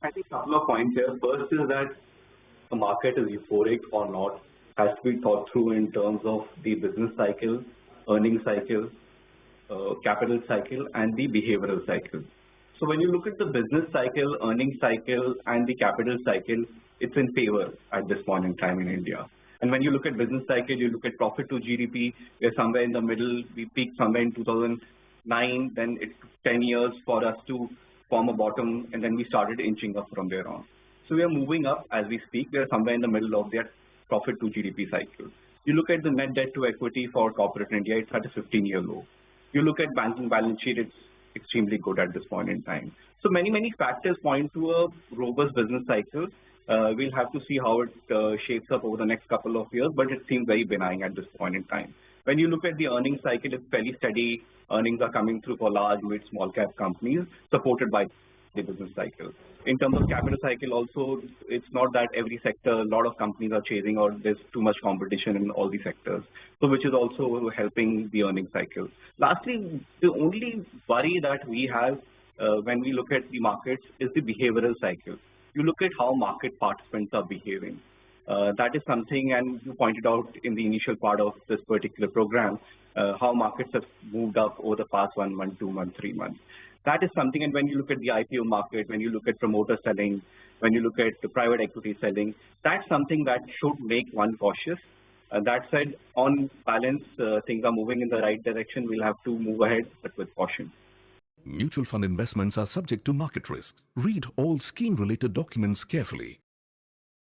I think a couple of points here. First is that the market is euphoric or not has to be thought through in terms of the business cycle, earnings cycle, capital cycle, and the behavioral cycle. So when you look at the business cycle, earnings cycle, and the capital cycle, it's in favor at this point in time in India. And when you look at business cycle, you look at profit to GDP, we're somewhere in the middle. We peaked somewhere in 2009, then it took 10 years for us to form a bottom, and then we started inching up from there on. So we are moving up as we speak. We are somewhere in the middle of that profit to GDP cycle. You look at the net debt to equity for corporate India, it's at a 15-year low. You look at banking balance sheet, it's extremely good at this point in time. So many factors point to a robust business cycle. We'll have to see how it shapes up over the next couple of years, but it seems very benign at this point in time. When you look at the earnings cycle, it's fairly steady. Earnings are coming through for large, mid, small cap companies, supported by the business cycle. In terms of capital cycle also, it's not that every sector, a lot of companies are chasing or there's too much competition in all the sectors. So which is also helping the earnings cycle. Lastly, the only worry that we have when we look at the markets is the behavioral cycle. You look at how market participants are behaving. That is something, and you pointed out in the initial part of this particular program, how markets have moved up over the past 1 month, 2 months, 3 months. That is something, and when you look at the IPO market, when you look at promoter selling, when you look at the private equity selling, that's something that should make one cautious. That said, on balance, things are moving in the right direction. We'll have to move ahead, but with caution. Mutual fund investments are subject to market risks. Read all scheme-related documents carefully.